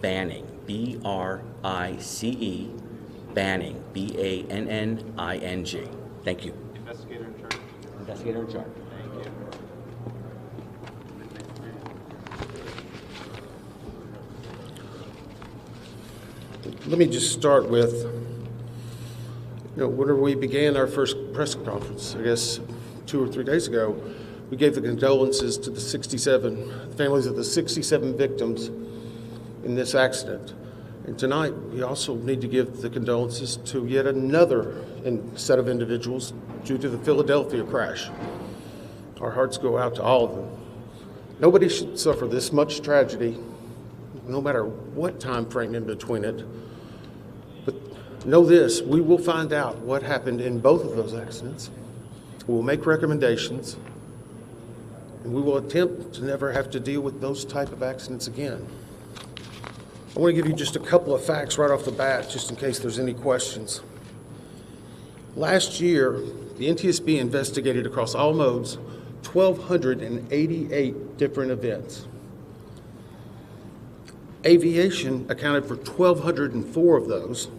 Banning, B-R-I-C-E, Banning, B-A-N-N-I-N-G. Thank you. Investigator in charge. Investigator in charge. Thank you. Let me just start with, whenever we began our first press conference, I guess 2 or 3 days ago, we gave the condolences to the families of the 67 victims in this accident. And tonight, we also need to give the condolences to yet another set of individuals due to the Philadelphia crash. Our hearts go out to all of them. Nobody should suffer this much tragedy, no matter what time frame in between it. But know this, we will find out what happened in both of those accidents. We'll make recommendations, and we will attempt to never have to deal with those type of accidents again. I want to give you just a couple of facts right off the bat, just in case there's any questions. Last year, the NTSB investigated across all modes 1,288 different events. Aviation accounted for 1,204 of those.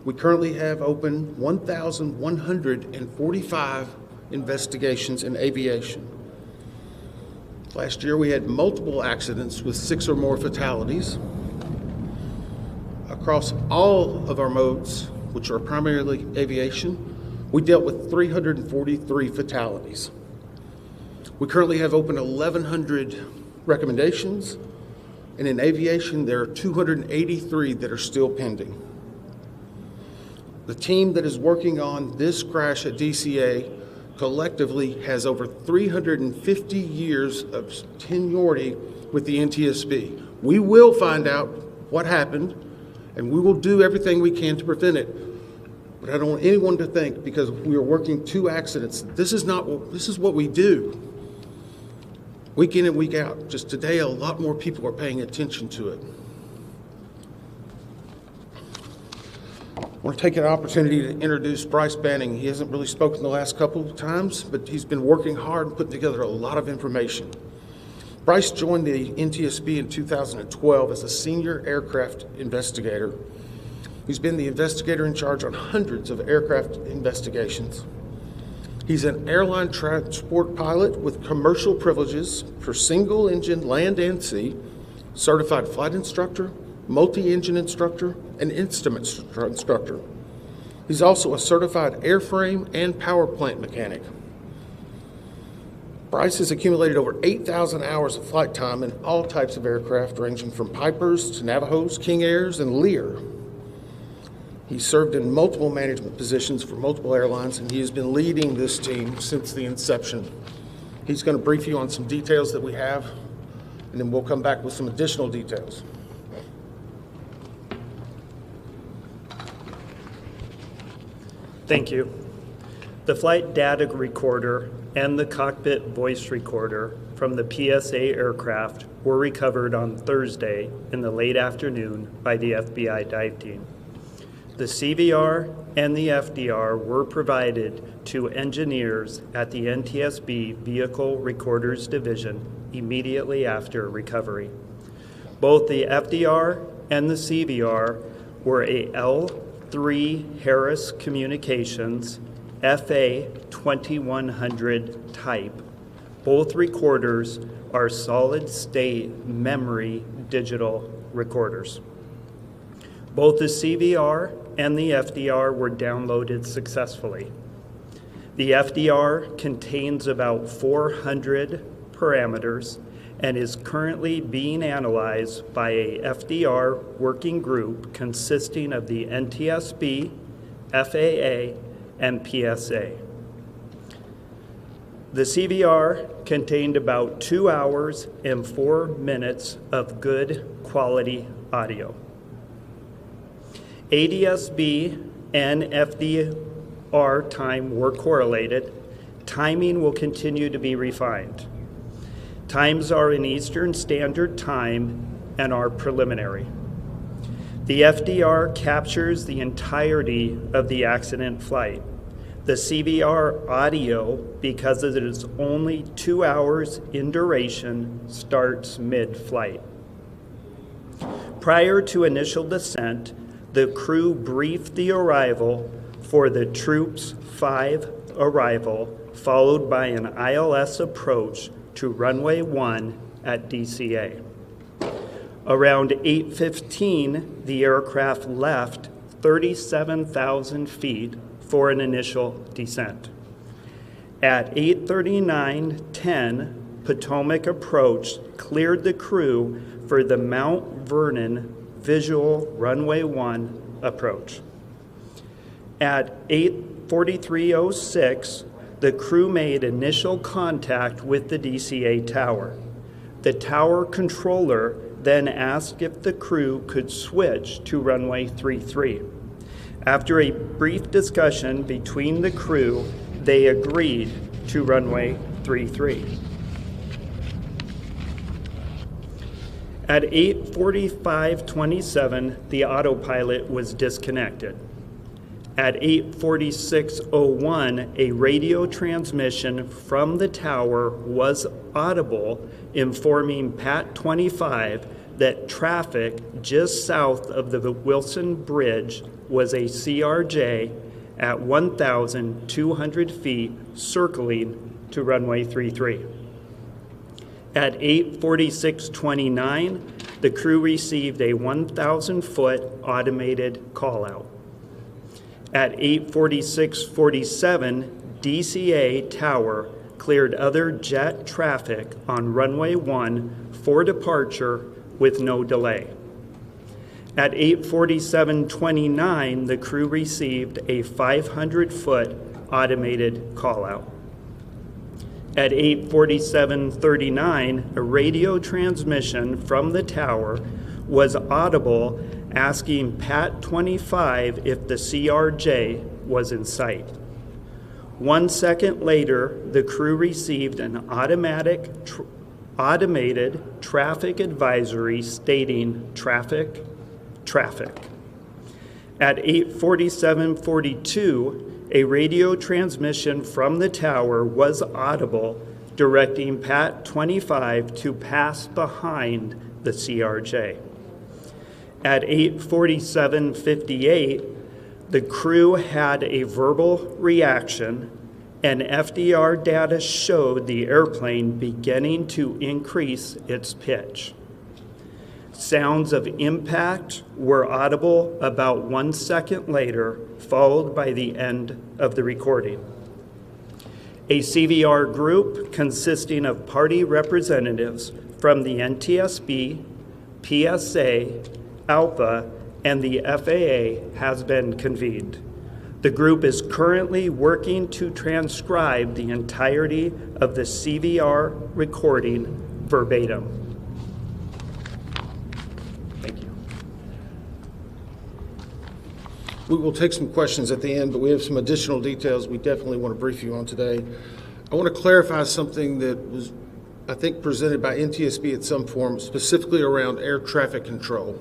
We currently have open 1,145 investigations in aviation. Last year, we had multiple accidents with 6 or more fatalities. Across all of our modes, which are primarily aviation, we dealt with 343 fatalities. We currently have open 1,100 recommendations, and in aviation, there are 283 that are still pending. The team that is working on this crash at DCA collectively has over 350 years of seniority with the NTSB. We will find out what happened, and we will do everything we can to prevent it. But I don't want anyone to think, because we are working 2 accidents, this is what we do. Week in and week out. Just today, a lot more people are paying attention to it. I want to take an opportunity to introduce Bryce Banning. He hasn't really spoken the last couple of times, but he's been working hard and putting together a lot of information. Bryce joined the NTSB in 2012 as a senior aircraft investigator. He's been the investigator in charge on hundreds of aircraft investigations. He's an airline transport pilot with commercial privileges for single-engine land and sea, certified flight instructor, multi-engine instructor, and instrument instructor. He's also a certified airframe and power plant mechanic. Bryce has accumulated over 8,000 hours of flight time in all types of aircraft, ranging from Pipers to Navajos, King Airs, and Lear. He's served in multiple management positions for multiple airlines, and he has been leading this team since the inception. He's going to brief you on some details that we have, and then we'll come back with some additional details. Thank you. The flight data recorder and the cockpit voice recorder from the PSA aircraft were recovered on Thursday in the late afternoon by the FBI dive team. The CVR and the FDR were provided to engineers at the NTSB Vehicle Recorders Division immediately after recovery. Both the FDR and the CVR were a L3 Harris Communications FA 2100 type. Both recorders are solid-state memory digital recorders. Both the CVR and the FDR were downloaded successfully. The FDR contains about 400 parameters and is currently being analyzed by a FDR working group consisting of the NTSB, FAA, and PSA. The CVR contained about 2 hours and 4 minutes of good quality audio. ADSB and FDR time were correlated. Timing will continue to be refined. Times are in Eastern Standard Time and are preliminary. The FDR captures the entirety of the accident flight. The CVR audio, because it is only 2 hours in duration, starts mid-flight. Prior to initial descent, the crew briefed the arrival for the Troops 5 arrival, followed by an ILS approach to runway 1 at DCA. Around 8:15, the aircraft left 37,000 feet for an initial descent. At 8:39:10, Potomac approached, cleared the crew for the Mount Vernon visual runway 1 approach. At 8:43:06, the crew made initial contact with the DCA tower. The tower controller then asked if the crew could switch to runway 33. After a brief discussion between the crew, they agreed to runway 33. At 8:45:27, the autopilot was disconnected. At 8:46:01, a radio transmission from the tower was audible, informing Pat 25 that traffic just south of the Wilson Bridge was a CRJ at 1,200 feet circling to runway 33. At 8:46:29, the crew received a 1,000-foot automated call-out. At 8:46:47, DCA tower cleared other jet traffic on runway 1 for departure with no delay. At 8:47:29, the crew received a 500-foot automated call-out. At 8:47:39, a radio transmission from the tower was audible asking Pat 25 if the CRJ was in sight. 1 second later, the crew received an automated traffic advisory stating traffic. At 8:47:42, a radio transmission from the tower was audible, directing Pat 25 to pass behind the CRJ. At 8:47:58, the crew had a verbal reaction, and FDR data showed the airplane beginning to increase its pitch. Sounds of impact were audible about 1 second later, followed by the end of the recording. A CVR group consisting of party representatives from the NTSB, PSA, ALPA, and the FAA has been convened. The group is currently working to transcribe the entirety of the CVR recording verbatim. Thank you. We will take some questions at the end, but we have some additional details we definitely want to brief you on today. I want to clarify something that was, I think, presented by NTSB at some form, specifically around air traffic control.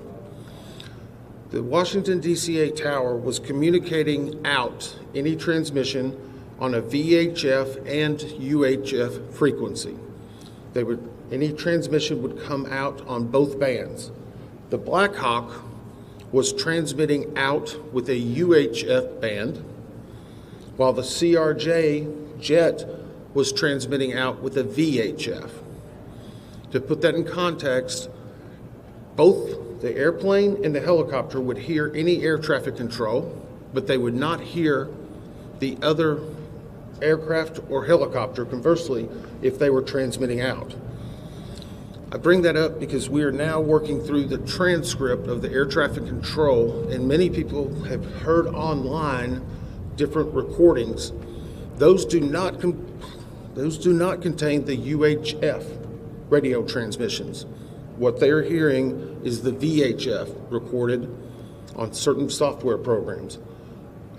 The Washington DCA tower was communicating out any transmission on a VHF and UHF frequency. Any transmission would come out on both bands. The Black Hawk was transmitting out with a UHF band, while the CRJ jet was transmitting out with a VHF. To put that in context, both the airplane and the helicopter would hear any air traffic control, but they would not hear the other aircraft or helicopter, conversely, if they were transmitting out. I bring that up because we are now working through the transcript of the air traffic control, and many people have heard online different recordings. Those do not contain the UHF radio transmissions. What they're hearing is the VHF recorded on certain software programs.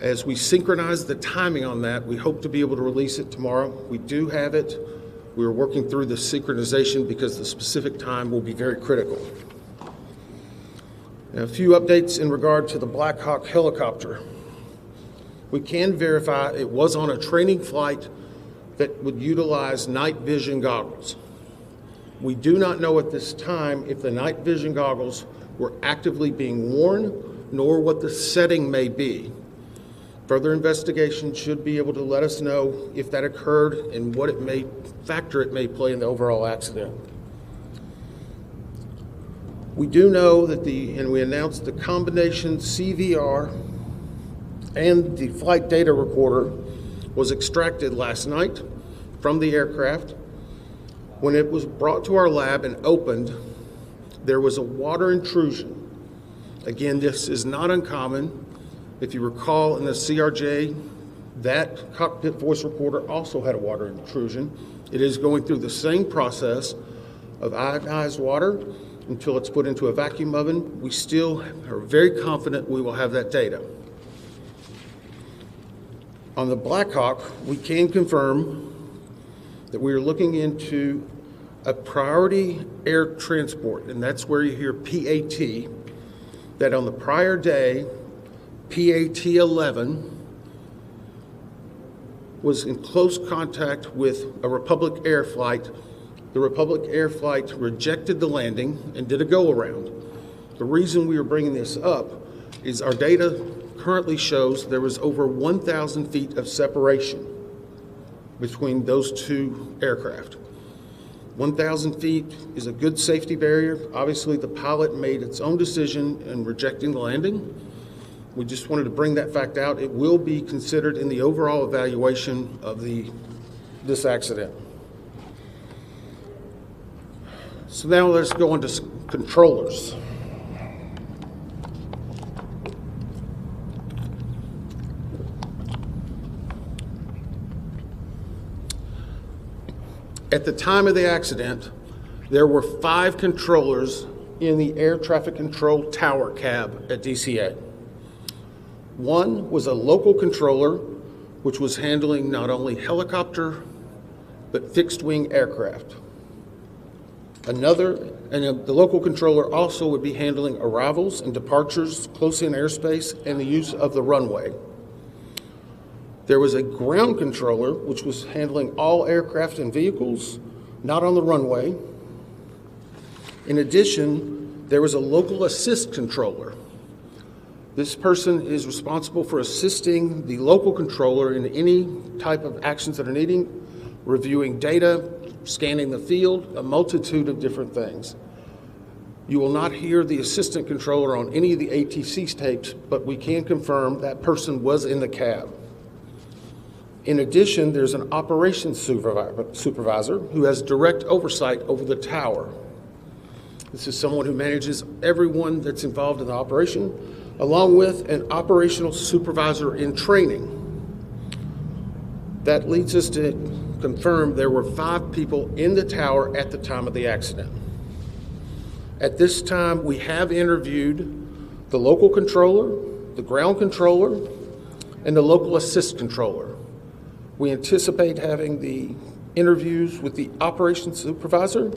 As we synchronize the timing on that, we hope to be able to release it tomorrow. We do have it. We're working through the synchronization because the specific time will be very critical. Now, a few updates in regard to the Black Hawk helicopter. We can verify it was on a training flight that would utilize night vision goggles. We do not know at this time if the night vision goggles were actively being worn, nor what the setting may be. Further investigation should be able to let us know if that occurred and what factor it may play in the overall accident. We do know that and we announced the combination CVR and the flight data recorder was extracted last night from the aircraft. When it was brought to our lab and opened, there was a water intrusion. Again, this is not uncommon. If you recall in the CRJ, that cockpit voice recorder also had a water intrusion. It is going through the same process of ionized water until it's put into a vacuum oven. We still are very confident we will have that data. On the Black Hawk, we can confirm that we are looking into a priority air transport, and that's where you hear PAT, that on the prior day, PAT-11 was in close contact with a Republic Air flight. The Republic Air flight rejected the landing and did a go-around. The reason we are bringing this up is our data currently shows there was over 1,000 feet of separation between those two aircraft. 1,000 feet is a good safety barrier. Obviously, the pilot made its own decision in rejecting the landing. We just wanted to bring that fact out. It will be considered in the overall evaluation of this accident. So now let's go on to controllers. At the time of the accident, there were 5 controllers in the air traffic control tower cab at DCA. One was a local controller, which was handling not only helicopter, but fixed-wing aircraft. The local controller also would be handling arrivals and departures close in airspace and the use of the runway. There was a ground controller, which was handling all aircraft and vehicles, not on the runway. In addition, there was a local assist controller. This person is responsible for assisting the local controller in any type of actions that are needing, reviewing data, scanning the field, a multitude of different things. You will not hear the assistant controller on any of the ATC tapes, but we can confirm that person was in the cab. In addition, there's an operations supervisor who has direct oversight over the tower. This is someone who manages everyone that's involved in the operation, along with an operational supervisor in training. That leads us to confirm there were 5 people in the tower at the time of the accident. At this time, we have interviewed the local controller, the ground controller, and the local assist controller. We anticipate having the interviews with the operations supervisor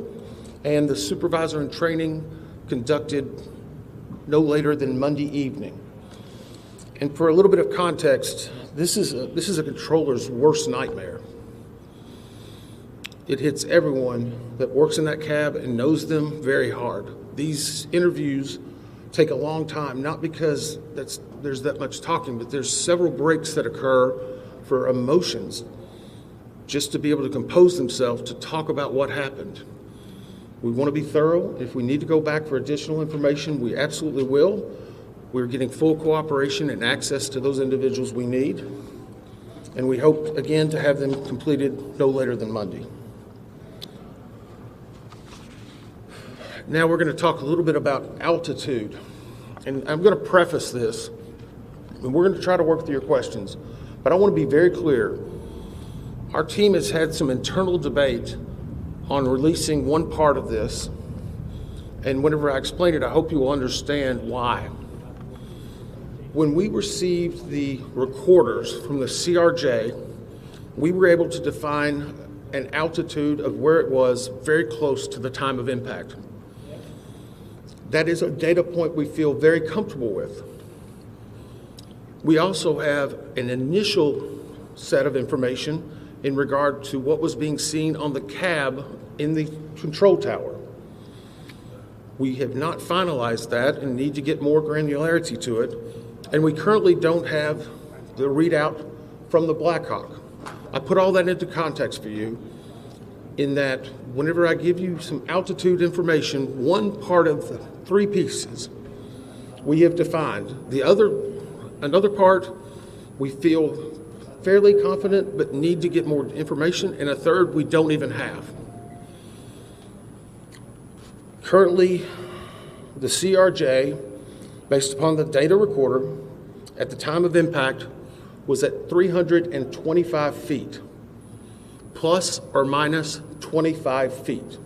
and the supervisor in training conducted no later than Monday evening. And for a little bit of context, this is a controller's worst nightmare. It hits everyone that works in that cab and knows them very hard. These interviews take a long time, not because there's that much talking, but there's several breaks that occur for emotions, just to be able to compose themselves to talk about what happened. We want to be thorough. If we need to go back for additional information, we absolutely will. We're getting full cooperation and access to those individuals we need. And we hope, again, to have them completed no later than Monday. Now we're going to talk a little bit about altitude. And I'm going to preface this, and we're going to try to work through your questions. But I want to be very clear. Our team has had some internal debate on releasing one part of this. And whenever I explain it, I hope you will understand why. When we received the recorders from the CRJ, we were able to define an altitude of where it was very close to the time of impact. That is a data point we feel very comfortable with. We also have an initial set of information in regard to what was being seen on the cab in the control tower. We have not finalized that and need to get more granularity to it. And we currently don't have the readout from the Black Hawk. I put all that into context for you in that whenever I give you some altitude information, one part of the three pieces we have defined. Another part we feel fairly confident but need to get more information, and a third we don't even have. Currently, the CRJ, based upon the data recorder, at the time of impact was at 325 feet, plus or minus 25 feet.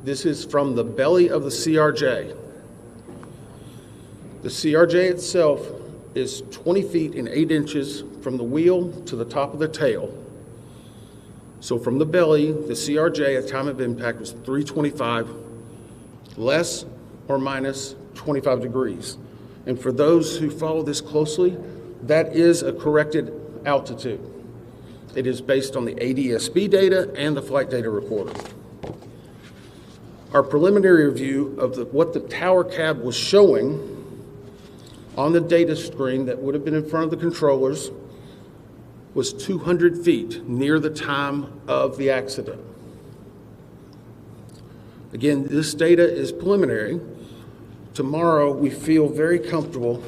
This is from the belly of the CRJ. The CRJ itself is 20 feet and 8 inches from the wheel to the top of the tail. So from the belly, the CRJ at time of impact was 325, less or minus 25 degrees. And for those who follow this closely, that is a corrected altitude. It is based on the NTSB data and the flight data recorder. Our preliminary review of what the tower cab was showing on the data screen that would have been in front of the controllers was 200 feet near the time of the accident. Again, this data is preliminary. Tomorrow, we feel very comfortable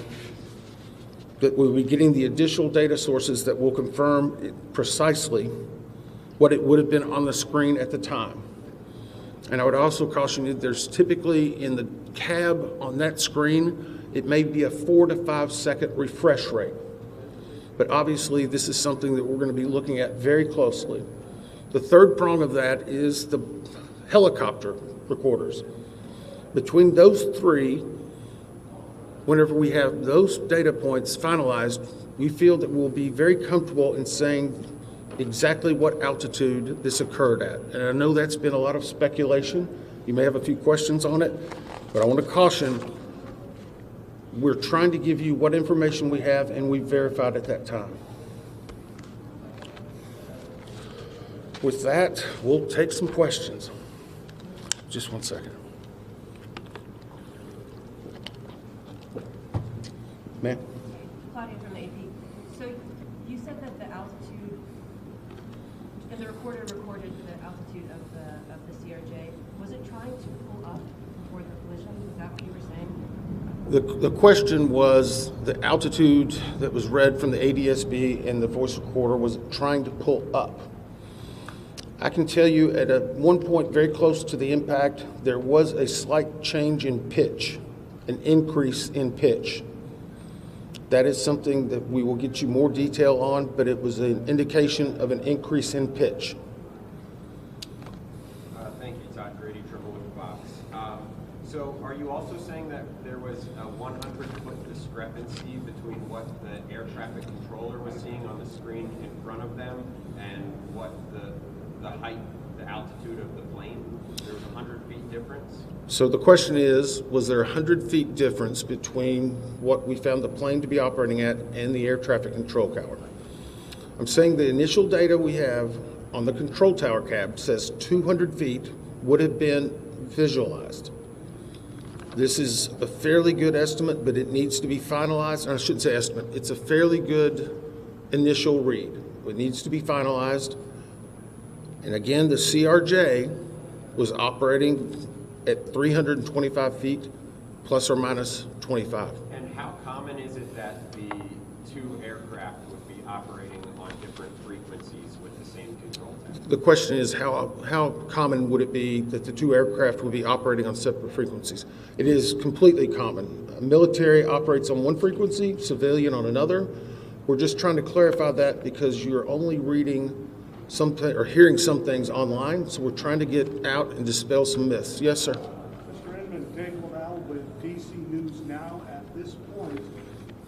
that we'll be getting the additional data sources that will confirm precisely what it would have been on the screen at the time. And I would also caution you, there's typically in the cab on that screen, it may be a 4 to 5 second refresh rate. But obviously, this is something that we're going to be looking at very closely. The third prong of that is the helicopter recorders. Between those three, whenever we have those data points finalized, we feel that we'll be very comfortable in saying exactly what altitude this occurred at. And I know that's been a lot of speculation. You may have a few questions on it, but I want to caution, we're trying to give you what information we have and we verified at that time. With that, we'll take some questions. Just one second. Ma'am? Claudia from the AP. So you said that the altitude, and the recorder recorded the altitude of the CRJ. Was it trying to pull up before the collision? Is that what you were saying? The question was the altitude that was read from the NTSB and the voice recorder, was it trying to pull up? I can tell you at one point very close to the impact, there was a slight change in pitch, an increase in pitch. That is something that we will get you more detail on, but it was an indication of an increase in pitch. Thank you, Todd Grady, Triple with Fox. So are you also saying that there was a 100-foot discrepancy between what the air traffic controller was seeing on the screen in front of them and what the height, the altitude of the plane? There was a 100 feet difference? So the question is, was there a 100 feet difference between what we found the plane to be operating at and the air traffic control tower? I'm saying the initial data we have on the control tower cab says 200 feet would have been visualized. This is a fairly good estimate, but it needs to be finalized. I shouldn't say estimate. It's a fairly good initial read. It needs to be finalized. And again, the CRJ was operating at 325 feet, plus or minus 25. And how common is it that the two aircraft would be operating on different frequencies with the same control tower? The question is, how common would it be that the two aircraft would be operating on separate frequencies? It is completely common. Military operates on one frequency, civilian on another. We're just trying to clarify that because you're only reading something or hearing some things online, so we're trying to get out and dispel some myths. Yes, sir. Mr. Edmund, Dave Lavelle with DC News Now. At this point,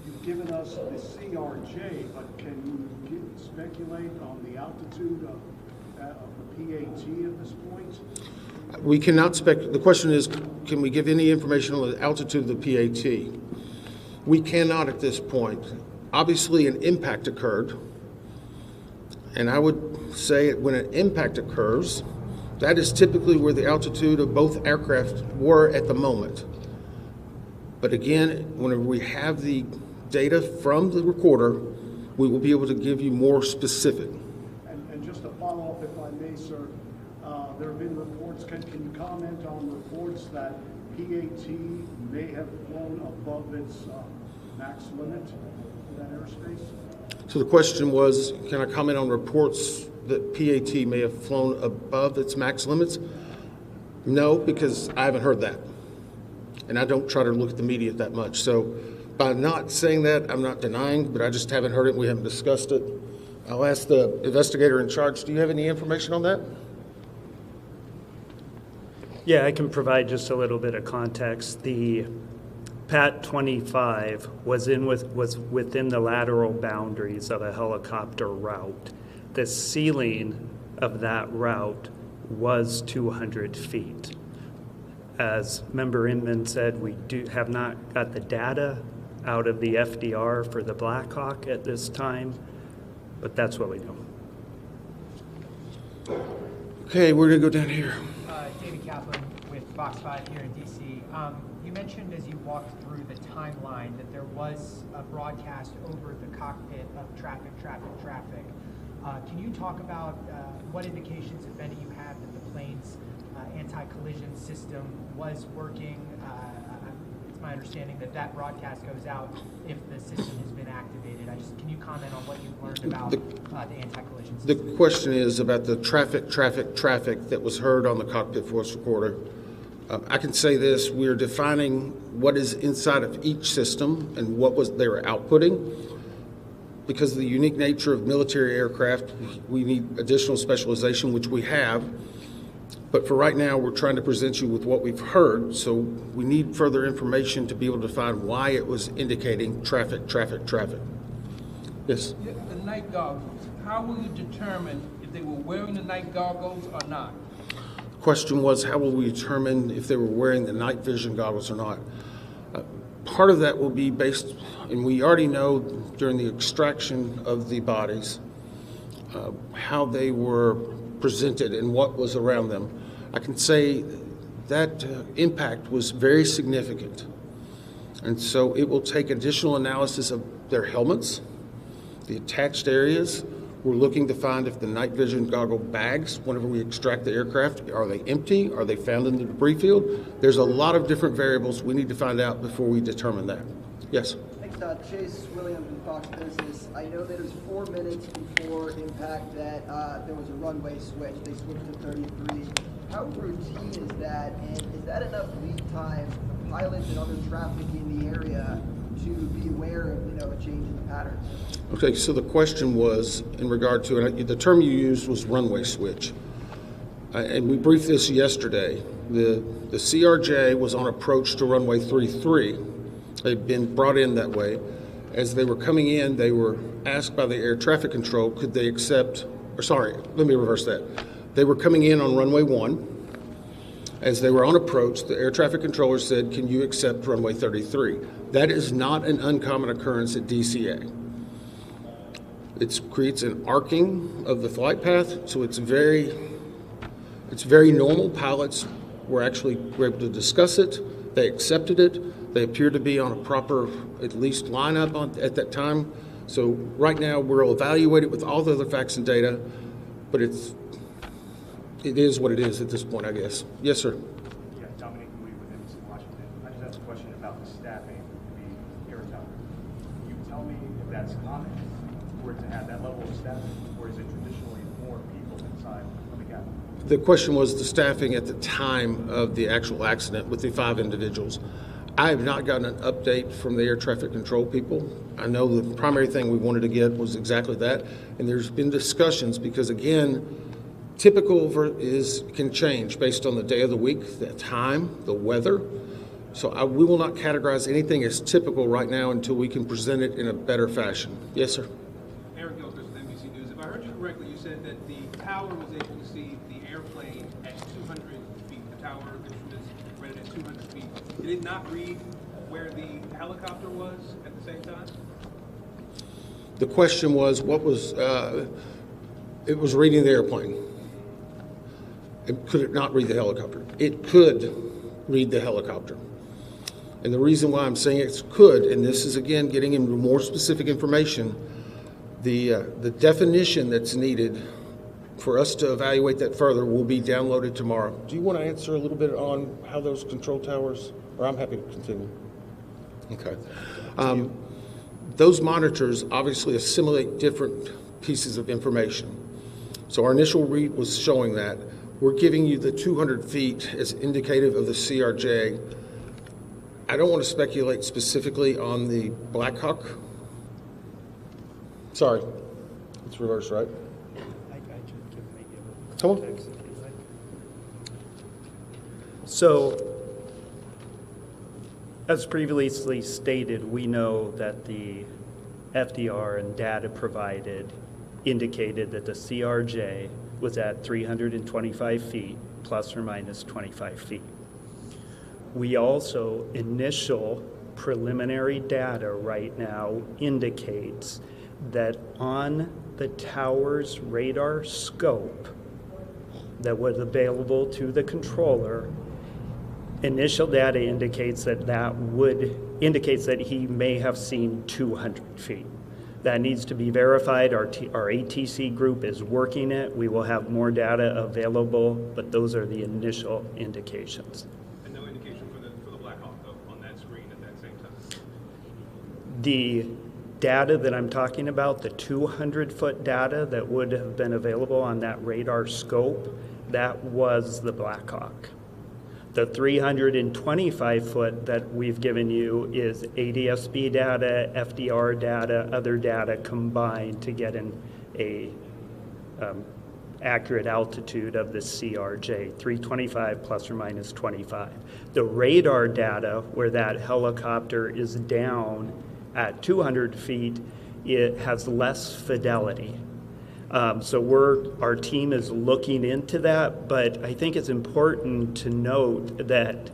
you've given us the CRJ, but can you speculate on the altitude of the PAT at this point? We cannot speculate. The question is, can we give any information on the altitude of the PAT? We cannot at this point. Obviously, an impact occurred. And I would say when an impact occurs, That is typically where the altitude of both aircraft were at the moment. But again, whenever we have the data from the recorder, we will be able to give you more specific. And just to follow up, if I may, sir, there have been reports, can you comment on reports that PAT may have flown above its max limit in that airspace? So the question was, can I comment on reports that PAT may have flown above its max limits? No, because I haven't heard that. And I don't try to look at the media that much. So by not saying that, I'm not denying, but I just haven't heard it. We haven't discussed it. I'll ask the investigator in charge. Do you have any information on that? Yeah, I can provide just a little bit of context. The PAT 25 was within the lateral boundaries of a helicopter route. The ceiling of that route was 200 feet. As Member Inman said, we have not got the data out of the FDR for the Black Hawk at this time, but that's what we know. Okay, we're gonna go down here. David Kaplan with Fox 5 here in DC. You mentioned as you walked through the timeline that there was a broadcast over the cockpit of traffic. Can you talk about what indications, if any, you have that the plane's anti-collision system was working? It's my understanding that that broadcast goes out if the system has been activated. Can you comment on what you've learned about the anti-collision system? The question is about the traffic that was heard on the cockpit voice recorder. I can say this, we're defining what is inside of each system and what they were outputting. Because of the unique nature of military aircraft, we need additional specialization, which we have. But for right now, we're trying to present you with what we've heard, so we need further information to be able to find why it was indicating traffic. Yes? The night goggles, how will you determine if they were wearing the night goggles or not? The question was, how will we determine if they were wearing the night vision goggles or not? Part of that will be based, and we already know during the extraction of the bodies, how they were presented and what was around them. I can say that impact was very significant. And so it will take additional analysis of their helmets, the attached areas. We're looking to find if the night vision goggle bags, whenever we extract the aircraft, are they empty? Are they found in the debris field? There's a lot of different variables we need to find out before we determine that. Yes? Thanks, Chase Williams with Fox Business. I know that it was 4 minutes before impact that there was a runway switch. They switched to 33. How routine is that? And is that enough lead time for pilots and other traffic in the area to be aware of, a change in the patterns? Okay, so the question was in regard to, and the term you used was runway switch. And we briefed this yesterday. The CRJ was on approach to runway 33. They'd been brought in that way. As they were coming in, they were asked by the air traffic control, could they accept, or sorry, let me reverse that. They were coming in on runway 1. As they were on approach, the air traffic controller said, can you accept runway 33? That is not an uncommon occurrence at DCA. It creates an arcing of the flight path, so it's very normal. Pilots were able to discuss it. They accepted it. They appear to be on a proper, at least, lineup at that time. So right now, we'll evaluate it with all the other facts and data, but it is what it is at this point, I guess. Yes, sir. Yeah, Dominic Lee with NBC Washington. I just have a question about the staffing of the air tower. Can you tell me if that's common for it to have that level of staffing, or is it traditionally more people inside of the cabin? The question was the staffing at the time of the actual accident with the 5 individuals. I have not gotten an update from the air traffic control people. I know the primary thing we wanted to get was exactly that, and there's been discussions because, again, typical can change based on the day of the week, the time, the weather. So we will not categorize anything as typical right now until we can present it in a better fashion. Yes, sir. Eric Gilchrist with NBC News. If I heard you correctly, you said that the tower was able to see the airplane at 200 feet. The tower instruments read it at 200 feet. Did it not read where the helicopter was at the same time? The question was, it was reading the airplane. And could it not read the helicopter? It could read the helicopter. And the reason why I'm saying it could, and this is again getting into more specific information, the definition that's needed for us to evaluate that further will be downloaded tomorrow. Do you want to answer a little bit on how those control towers, or I'm happy to continue. Okay. Those monitors obviously assimilate different pieces of information. So our initial read was showing that. We're giving you the 200 feet as indicative of the CRJ. I don't want to speculate specifically on the Blackhawk. Sorry, it's reversed, right? Come on. So, as previously stated, we know that the FDR and data provided indicated that the CRJ was at 325 feet, plus or minus 25 feet. We also, initial preliminary data right now indicates that on the tower's radar scope that was available to the controller, initial data indicates that he may have seen 200 feet. That needs to be verified. Our ATC group is working it. We will have more data available, but those are the initial indications. And no indication for the Blackhawk though on that screen at that same time? The data that I'm talking about, the 200-foot data that would have been available on that radar scope, that was the Blackhawk. The 325-foot that we've given you is ADSB data, FDR data, other data combined to get a accurate altitude of the CRJ, 325 plus or minus 25. The radar data, where that helicopter is down at 200 feet, it has less fidelity. So our team is looking into that, but I think it's important to note that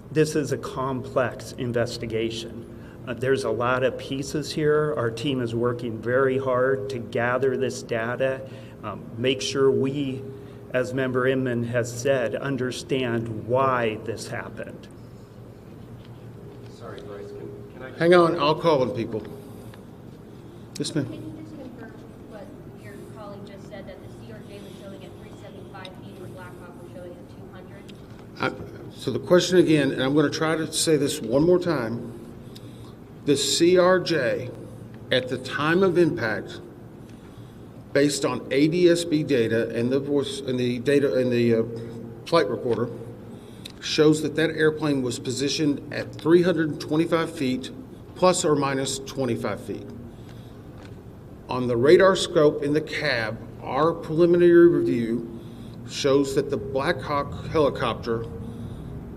this is a complex investigation. There's a lot of pieces here. Our team is working very hard to gather this data, make sure we, as Member Inman has said, understand why this happened. Sorry, Bryce, can I just... Hang on, I'll call on people. Yes, ma'am. Can you just confirm what your colleague just said, that the CRJ was showing at 375 feet and the Blackhawk was showing at 200? So the question again, and I'm going to try to say this one more time. The CRJ at the time of impact, based on ADSB data and the voice and the data and the flight recorder, shows that that airplane was positioned at 325 feet plus or minus 25 feet. On the radar scope in the cab, our preliminary review shows that the Blackhawk helicopter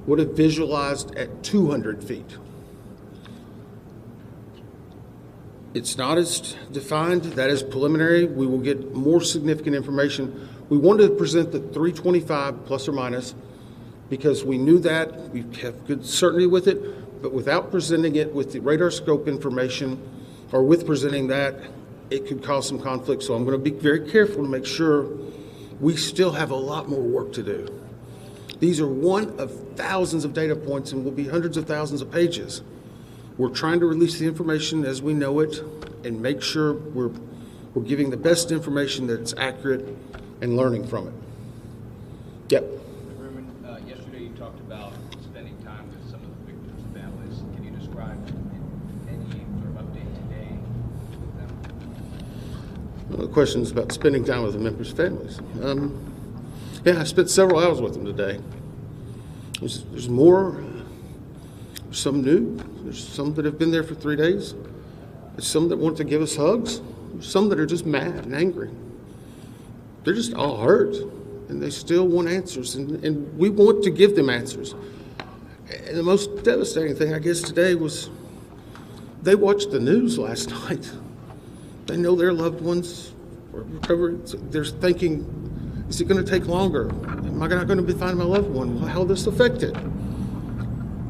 would have visualized at 200 feet. It's not as defined. That is preliminary. We will get more significant information. We wanted to present the 325 plus or minus because we knew that. We have good certainty with it, but without presenting it with the radar scope information or with presenting that, it could cause some conflict. So I'm going to be very careful to make sure we still have a lot more work to do. These are one of thousands of data points and will be hundreds of thousands of pages. We're trying to release the information as we know it and make sure we're giving the best information that's accurate and learning from it. Yep. Ruben, yesterday you talked about spending time with some of the victims' families. Can you describe any sort of update today with them? Well, the question is about spending time with the members' families. Yeah, I spent several hours with them today. There's more, some new. There's some that have been there for 3 days. There's some that want to give us hugs. There's some that are just mad and angry. They're just all hurt, and they still want answers, and we want to give them answers. And the most devastating thing, I guess, today was they watched the news last night. They know their loved ones were recovering. They're thinking, is it going to take longer? Am I not going to be finding my loved one? How will this affect it?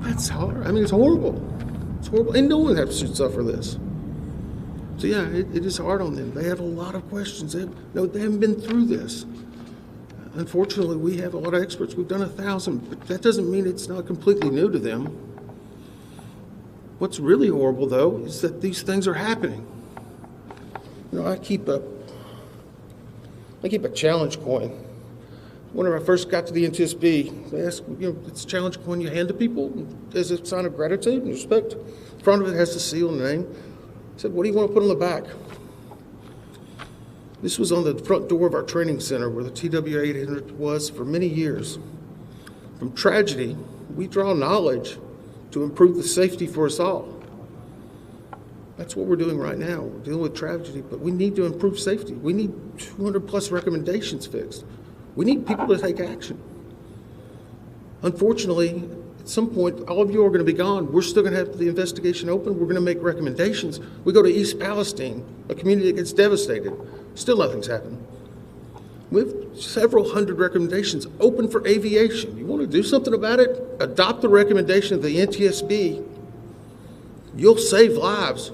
That's hard. I mean, it's horrible. It's horrible. And no one should suffer this. So yeah, it is hard on them. They have a lot of questions. They haven't been through this. Unfortunately, we have a lot of experts. We've done 1,000, but that doesn't mean it's not completely new to them. What's really horrible, though, is that these things are happening. You know, I keep a challenge coin. Whenever I first got to the NTSB, they asked, you know, it's a challenge coin you hand to people as a sign of gratitude and respect. In front of it has the seal and the name. I said, what do you want to put on the back? This was on the front door of our training center where the TW-800 was for many years. From tragedy, we draw knowledge to improve the safety for us all. That's what we're doing right now. We're dealing with tragedy, but we need to improve safety. We need 200 plus recommendations fixed. We need people to take action. Unfortunately, at some point, all of you are going to be gone. We're still going to have the investigation open. We're going to make recommendations. We go to East Palestine, a community that gets devastated. Still nothing's happened. We have several hundred recommendations open for aviation. You want to do something about it? Adopt the recommendation of the NTSB. You'll save lives.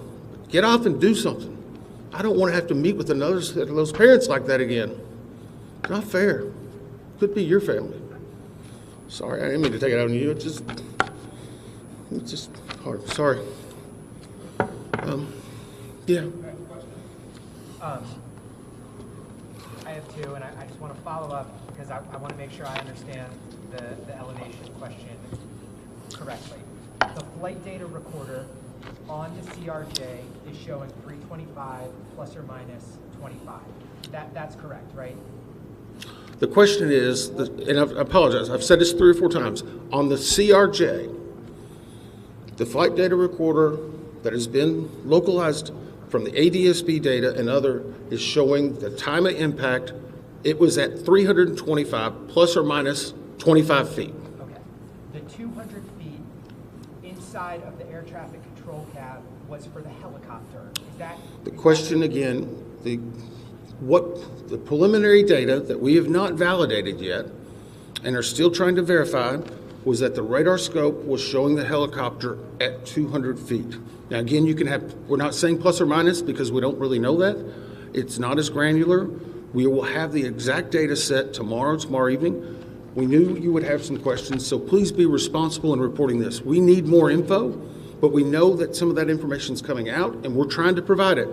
Get off and do something. I don't want to have to meet with another set of those parents like that again. It's not fair. Could be your family. Sorry, I didn't mean to take it out on you. It's just hard. Sorry. Yeah. I have two, and I just want to follow up because I want to make sure I understand the elevation question correctly. The flight data recorder on the CRJ is showing 325 plus or minus 25. That's correct, right? The question is, and I apologize, I've said this 3 or 4 times, on the CRJ, the flight data recorder that has been localized from the ADSB data and other is showing the time of impact. It was at 325 plus or minus 25 feet. Okay. The 200 feet inside of the air traffic control cab was for the helicopter. Is that the question again? What the preliminary data that we have not validated yet and are still trying to verify was that the radar scope was showing the helicopter at 200 feet. Now again, you can have, we're not saying plus or minus because we don't really know that. It's not as granular. We will have the exact data set tomorrow evening. We knew you would have some questions, so please be responsible in reporting this. We need more info, but we know that some of that information is coming out and we're trying to provide it.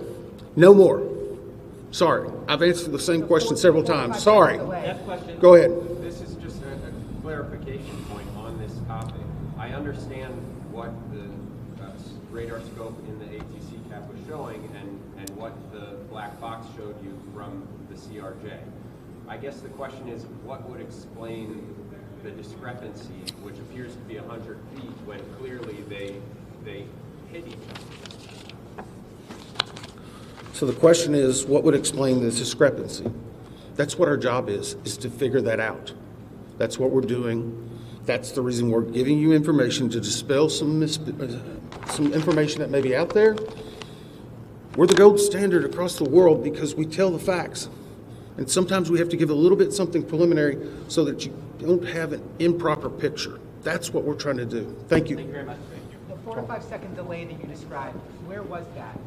No more. Sorry, I've answered the same question several times. Sorry. Go ahead. This is just a clarification point on this topic. I understand what the radar scope in the ATC cap was showing and what the black box showed you from the CRJ. I guess the question is, what would explain the discrepancy, which appears to be 100 feet, when clearly they hit each other? So the question is, what would explain the discrepancy? That's what our job is to figure that out. That's what we're doing. That's the reason we're giving you information to dispel some information that may be out there. We're the gold standard across the world because we tell the facts. And sometimes we have to give a little bit something preliminary so that you don't have an improper picture. That's what we're trying to do. Thank you. Thank you very much. The 4 to 5 second delay that you described, where was that?